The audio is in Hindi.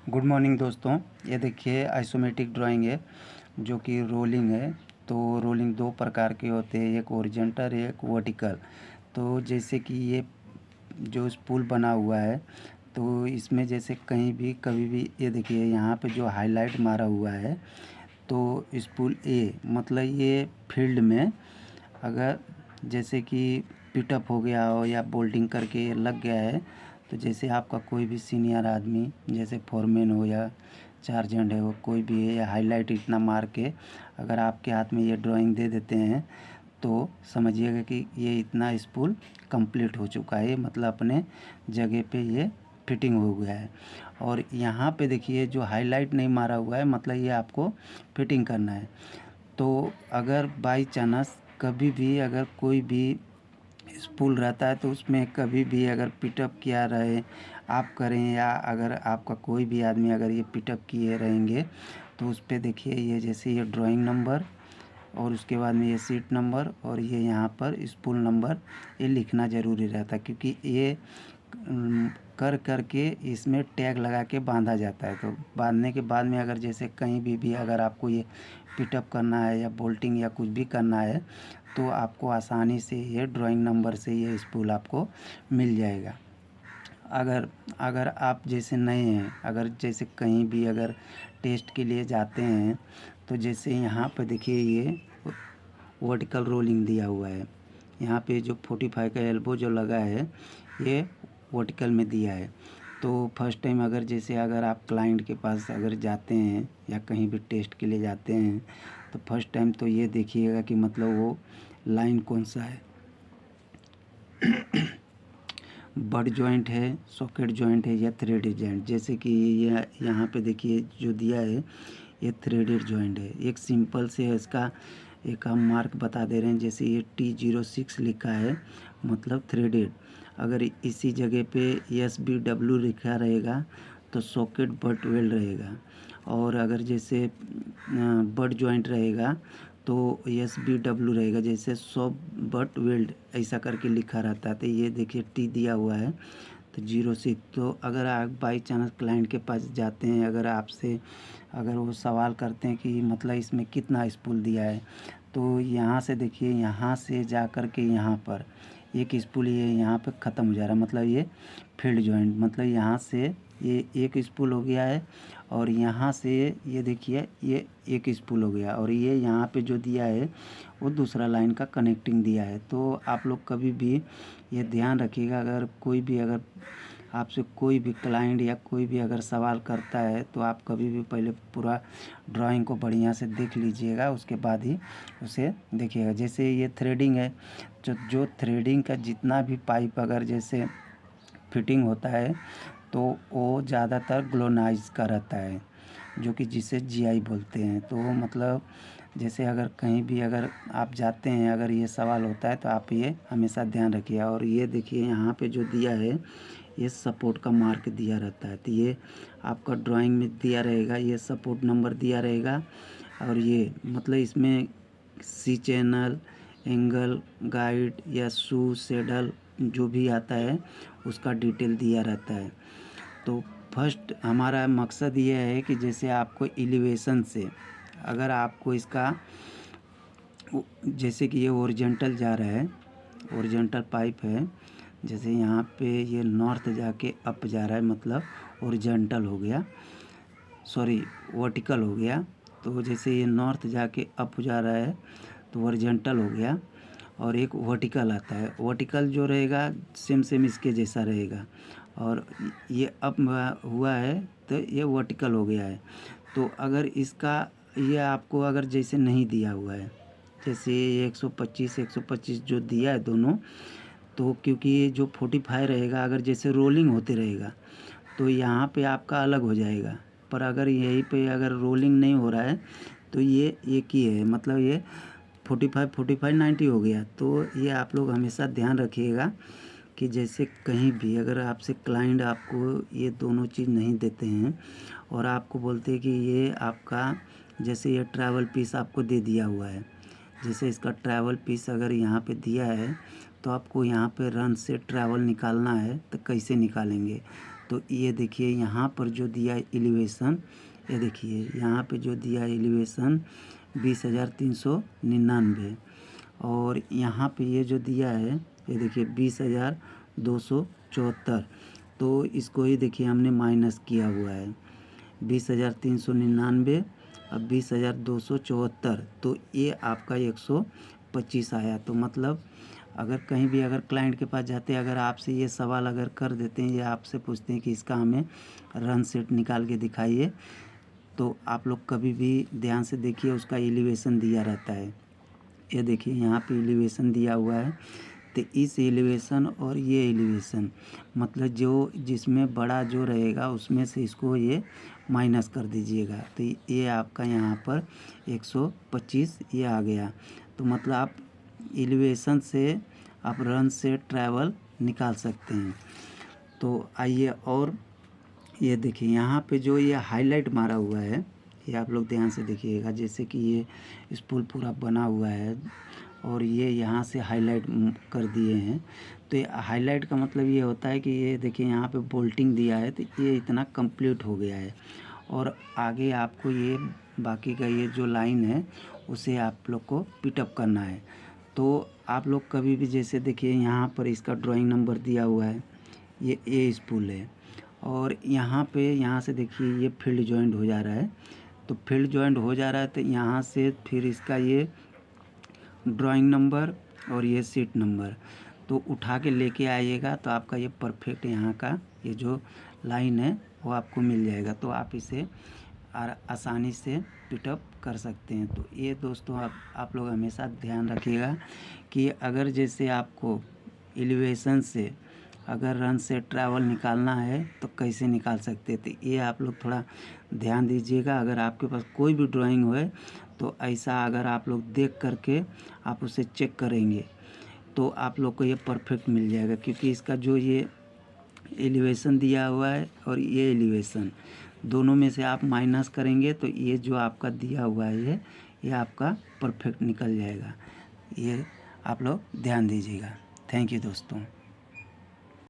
गुड मॉर्निंग दोस्तों। ये देखिए आइसोमेट्रिक ड्राइंग है जो कि रोलिंग है। तो रोलिंग दो प्रकार के होते हैं, एक ओरिजेंटल एक वर्टिकल। तो जैसे कि ये जो स्पूल बना हुआ है तो इसमें जैसे कहीं भी कभी भी ये देखिए यहाँ पे जो हाईलाइट मारा हुआ है तो स्पूल ए मतलब ये फील्ड में अगर जैसे कि पिटअप हो गया हो या बोल्टिंग करके लग गया है तो जैसे आपका कोई भी सीनियर आदमी जैसे फोरमैन हो या चार्जेंट है वो कोई भी है या हाईलाइट इतना मार के अगर आपके हाथ में ये ड्राइंग दे देते हैं तो समझिएगा कि ये इतना स्पूल कंप्लीट हो चुका है, मतलब अपने जगह पे ये फिटिंग हो गया है। और यहाँ पे देखिए जो हाईलाइट नहीं मारा हुआ है मतलब ये आपको फिटिंग करना है। तो अगर बाई चांस कभी भी अगर कोई भी स्पूल रहता है तो उसमें कभी भी अगर पिटअप किया रहे आप करें या अगर आपका कोई भी आदमी अगर ये पिटअप किए रहेंगे तो उस पर देखिए ये जैसे ये ड्राइंग नंबर और उसके बाद में ये सीट नंबर और ये यहाँ पर स्पूल नंबर ये लिखना ज़रूरी रहता है, क्योंकि ये कर कर के इसमें टैग लगा के बांधा जाता है। तो बांधने के बाद में अगर जैसे कहीं भी अगर आपको ये पिटअप करना है या बोल्टिंग या कुछ भी करना है तो आपको आसानी से ये ड्राइंग नंबर से ये स्पूल आपको मिल जाएगा। अगर अगर आप जैसे नए हैं, अगर जैसे कहीं भी अगर टेस्ट के लिए जाते हैं तो जैसे यहाँ पर देखिए ये वर्टिकल रोलिंग दिया हुआ है, यहाँ पे जो 45 का एल्बो जो लगा है ये वर्टिकल में दिया है। तो फर्स्ट टाइम अगर जैसे अगर आप क्लाइंट के पास अगर जाते हैं या कहीं भी टेस्ट के लिए जाते हैं तो फर्स्ट टाइम तो ये देखिएगा कि मतलब वो लाइन कौन सा है, बड जॉइंट है, सॉकेट जॉइंट है या थ्रेडेड जॉइंट। जैसे कि ये यहाँ पे देखिए जो दिया है ये थ्रेडेड जॉइंट है। एक सिंपल से इसका एक हम मार्क बता दे रहे हैं, जैसे ये T06 लिखा है मतलब थ्रेडेड। अगर इसी जगह पे SBW लिखा रहेगा तो सॉकेट बट वेल्ड रहेगा, और अगर जैसे बट जॉइंट रहेगा तो SBW रहेगा, जैसे सॉफ्ट बट वेल्ड ऐसा करके लिखा रहता है। तो ये देखिए टी दिया हुआ है तो 06। तो अगर आप बाई चांस क्लाइंट के पास जाते हैं, अगर आपसे अगर वो सवाल करते हैं कि मतलब इसमें कितना स्पूल दिया है तो यहाँ से देखिए यहाँ से जा कर के यहाँ पर एक स्पूल ये यहाँ पे ख़त्म हो जा रहा है, मतलब ये फील्ड जॉइंट, मतलब यहाँ से ये एक स्पूल हो गया है और यहाँ से ये देखिए ये एक स्पूल हो गया और ये यहाँ पे जो दिया है वो दूसरा लाइन का कनेक्टिंग दिया है। तो आप लोग कभी भी ये ध्यान रखिएगा, अगर कोई भी अगर आपसे कोई भी क्लाइंट या कोई भी अगर सवाल करता है तो आप कभी भी पहले पूरा ड्राइंग को बढ़िया से देख लीजिएगा, उसके बाद ही उसे देखिएगा। जैसे ये थ्रेडिंग है, जो थ्रेडिंग का जितना भी पाइप अगर जैसे फिटिंग होता है तो वो ज़्यादातर ग्लोनाइज का रहता है, जो कि जिसे GI बोलते हैं। तो मतलब जैसे अगर कहीं भी अगर आप जाते हैं अगर ये सवाल होता है तो आप ये हमेशा ध्यान रखिए। और ये देखिए यहाँ पे जो दिया है ये सपोर्ट का मार्क दिया रहता है, तो ये आपका ड्राइंग में दिया रहेगा, ये सपोर्ट नंबर दिया रहेगा। और ये मतलब इसमें C चैनल, एंगल, गाइड या शू सेडल जो भी आता है उसका डिटेल दिया रहता है। तो फर्स्ट हमारा मकसद ये है कि जैसे आपको एलिवेशन से अगर आपको इसका जैसे कि ये ओरिजेंटल जा रहा है, ओरिजेंटल पाइप है, जैसे यहाँ पे ये नॉर्थ जाके अप जा रहा है मतलब ओरिजेंटल हो गया, सॉरी वर्टिकल हो गया। तो जैसे ये नॉर्थ जाके अप जा रहा है तो वर्जेंटल हो गया। और एक वर्टिकल आता है, वर्टिकल जो रहेगा सेम इसके जैसा रहेगा, और ये अप हुआ है तो ये वर्टिकल हो गया है। तो अगर इसका ये आपको अगर जैसे नहीं दिया हुआ है, जैसे 125 जो दिया है दोनों, तो क्योंकि ये जो 45 रहेगा अगर जैसे रोलिंग होते रहेगा तो यहाँ पे आपका अलग हो जाएगा, पर अगर यहीं पे अगर रोलिंग नहीं हो रहा है तो ये एक ही है, मतलब ये 45 90 हो गया। तो ये आप लोग हमेशा ध्यान रखिएगा कि जैसे कहीं भी अगर आपसे क्लाइंट आपको ये दोनों चीज़ नहीं देते हैं और आपको बोलते हैं कि ये आपका जैसे ये ट्रैवल पीस आपको दे दिया हुआ है, जैसे इसका ट्रैवल पीस अगर यहाँ पे दिया है तो आपको यहाँ पे रन से ट्रैवल निकालना है तो कैसे निकालेंगे। तो ये देखिए यहाँ पर जो दिया एलिवेशन, ये देखिए यहाँ पे जो दिया एलिवेशन 20,399, और यहाँ पे ये जो दिया है ये देखिए 20,274। तो इसको ही देखिए हमने माइनस किया हुआ है 20,399 अब 20,274, तो ये आपका 125 आया। तो मतलब अगर कहीं भी अगर क्लाइंट के पास जाते हैं, अगर आपसे ये सवाल अगर कर देते हैं या आपसे पूछते हैं कि इसका हमें रन सेट निकाल के दिखाइए, तो आप लोग कभी भी ध्यान से देखिए, उसका एलिवेशन दिया रहता है। ये देखिए यहाँ पे एलिवेशन दिया हुआ है, तो इस एलिवेशन और ये एलिवेशन मतलब जो जिसमें बड़ा जो रहेगा उसमें से इसको ये माइनस कर दीजिएगा, तो ये आपका यहाँ पर 125 ये आ गया। तो मतलब आप एलिवेशन से आप रन से ट्रैवल निकाल सकते हैं। तो आइए, और ये देखिए यहाँ पे जो ये हाईलाइट मारा हुआ है, ये आप लोग ध्यान से देखिएगा, जैसे कि ये स्पूल पूरा बना हुआ है और ये यहाँ से हाईलाइट कर दिए हैं। तो ये हाईलाइट का मतलब ये होता है कि ये देखिए यहाँ पे बोल्टिंग दिया है, तो ये इतना कंप्लीट हो गया है, और आगे आपको ये बाकी का ये जो लाइन है उसे आप लोग को पिटअप करना है। तो आप लोग कभी भी जैसे देखिए यहाँ पर इसका ड्राइंग नंबर दिया हुआ है, ये ए स्पूल है, और यहाँ पे यहाँ से देखिए ये फील्ड जॉइंट हो जा रहा है। तो फील्ड जॉइंट हो जा रहा है, तो यहाँ से फिर इसका ये ड्राइंग नंबर और ये सीट नंबर तो उठा के लेके आइएगा, तो आपका ये परफेक्ट यहाँ का ये जो लाइन है वो आपको मिल जाएगा। तो आप इसे आसानी से पिटअप कर सकते हैं। तो ये दोस्तों आप लोग हमेशा ध्यान रखिएगा कि अगर जैसे आपको एलिवेशन से अगर रन से ट्रैवल निकालना है तो कैसे निकाल सकते हैं, तो ये आप लोग थोड़ा ध्यान दीजिएगा। अगर आपके पास कोई भी ड्राइंग हो तो ऐसा अगर आप लोग देख करके आप उसे चेक करेंगे तो आप लोग को ये परफेक्ट मिल जाएगा, क्योंकि इसका जो ये एलिवेशन दिया हुआ है और ये एलिवेशन दोनों में से आप माइनस करेंगे तो ये जो आपका दिया हुआ है ये आपका परफेक्ट निकल जाएगा। ये आप लोग ध्यान दीजिएगा। थैंक यू दोस्तों।